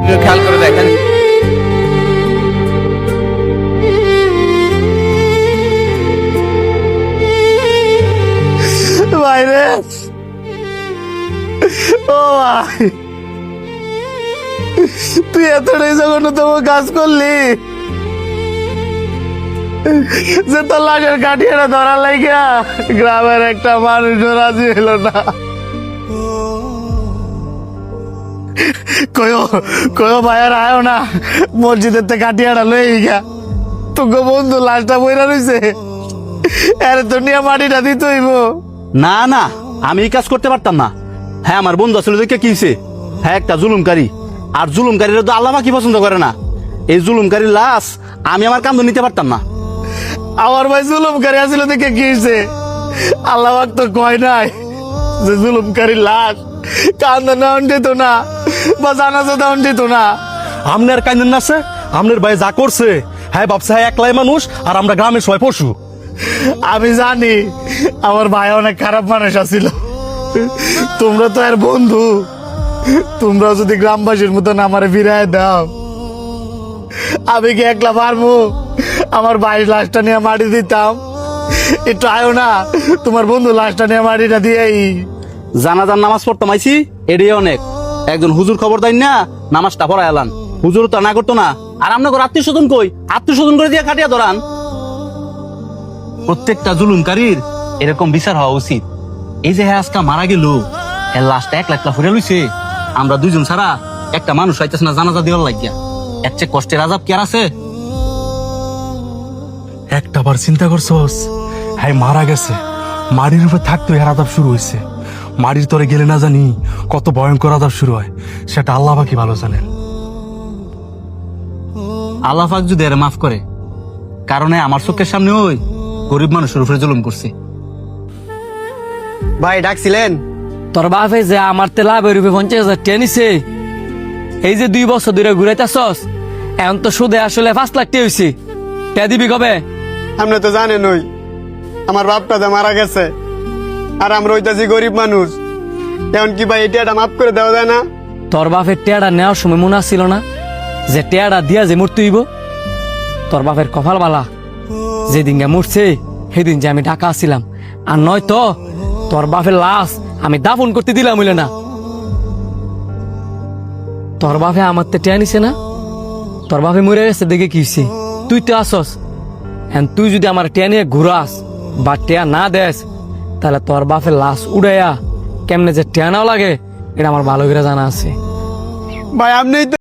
আপনিও খেয়াল করে দেখেন। বাইরে ও ভাই, তুই এতটাই জঘন্যতম কাজ করলি যে তোর লাশের কাঠিয়াটা ধরার লাগিয়া গ্রামের একটা মানুষও রাজি হলো না। কয়ো কয়ো ভাইয়ার আয়ো না, মসজিদের থেকে কাঠিয়াটা লই গা, তোকে বন্ধু লাশটা বইরা রইছে, আরে তো নিয়ে মাটিটা দিতে হইব। না না, আমি এই কাজ করতে পারতাম না। হ্যাঁ, আমার বন্ধু আসলে দেখে কি হইছে, হ্যাঁ একটা জুলুমকারী, আর জুলুমকারীরা তো আল্লাহ কি পছন্দ করে না। এই জুলুমকারীর লাশ আমি আমার কান্দে নিতে পারতাম না। আমার ভাই জুলুমকারী আসলে দেখে কি হয়েছে, আল্লাহ তো কয় নাই যে জুলুমকারী লাশ কান্দা নেওয়ান দিত না বা জানাজা দেওয়ান দিত না। আমনের কাইন্দেন না, আমনের ভাই যা করছে, হ্যাঁ ভাবছে হ্যাঁ একলাই মানুষ আর আমরা গ্রামের সবাই পশু। আমি জানি আমার ভাই অনেক খারাপ মানুষ আছিল, তোমরা তো আর বন্ধু, তোমরা যদি গ্রামবাসীর মতন আমারে ফিরাই দাও, আমি কি একলা পারবো আমার ভাই লাশটা নিয়ে মাটি দিতাম? একটু আয়ো না, তোমার বন্ধু লাশটা নিয়ে মাটিটা দিয়েই। জানাজার নামাজ পড়তাম আইছি, এটাই অনেক। একজন হুজুর খবর দেন না, নামাজটা পড়াই এলান। হুজুর তো না করতো না। আর আপনার আত্মীয় স্বজন কই? আত্মীয় স্বজন করে দিয়ে কাটিয়া ধরান। প্রত্যেকটা জুলুমকারীর এরকম বিচার হওয়া উচিত। এই যে হ্যাঁ আজকা মারা গেল, এর লাশটা এক লাখ ফুরে লইছে, আমরা দুইজন ছাড়া একটা মানুষ আইতেছে না জানাজা দেওয়ার লাগিয়া। এর চেয়ে কষ্টের আজাব কি আর আছে? একটা বার চিন্তা করছস, হ্যাঁ মারা গেছে, মাটির উপরে থাকতো এর আদাব শুরু হয়েছে। মাটির তরে গেলে না জানি কত ভয়ঙ্কর আদাব শুরু হয়, সেটা আল্লাহ পাকি ভালো জানেন। আল্লাহ পাক যদি এর মাফ করে, কারণে আমার চোখের সামনে ওই গরিব মানুষের উপরে জুলুম করছে। ভাই ডাকছিলেন? তোর বাপে যে আমার তে লাভের রূপে 50,000 টাকা নিছে, এই যে 2 বছর ধরে ঘুরাইতেছস, এখন তো সুদে আসলে 5 লাখ টাকা হয়েছে। কে দিবি কবে? আপনি তো জানেন ওই আমার বাপটা যে মারা গেছে, আর আমরা ওইটাছি গরিব মানুষ, এখন কি ভাই এটা মাফ করে দেওয়া যায় না? তোর বাপের টেয়াটা নেওয়ার সময় মনে আসছিল না যে টেয়াটা দিয়া যে মরতে হইব? তোর বাপের কপাল বালা, যেদিন গে মরছে সেদিন যে আমি ঢাকা আসছিলাম, আর নয় তো তোর বাপের লাশ আমি দাফন করতে দিলাম হইলে না। তোর বাপে আমার তো টেয়া নিছে না, তোর বাপে মরে গেছে দেখে কি হইছে? তুই তো আসস, তুই যদি আমার টেয়া নিয়ে ঘুরাস বা টেয়া না দেস, তাহলে তোর বাপের লাশ উড়াইয়া কেমনে যে টেয়া নাও লাগে এটা আমার ভালো করে জানা আছে। ভাই আপনি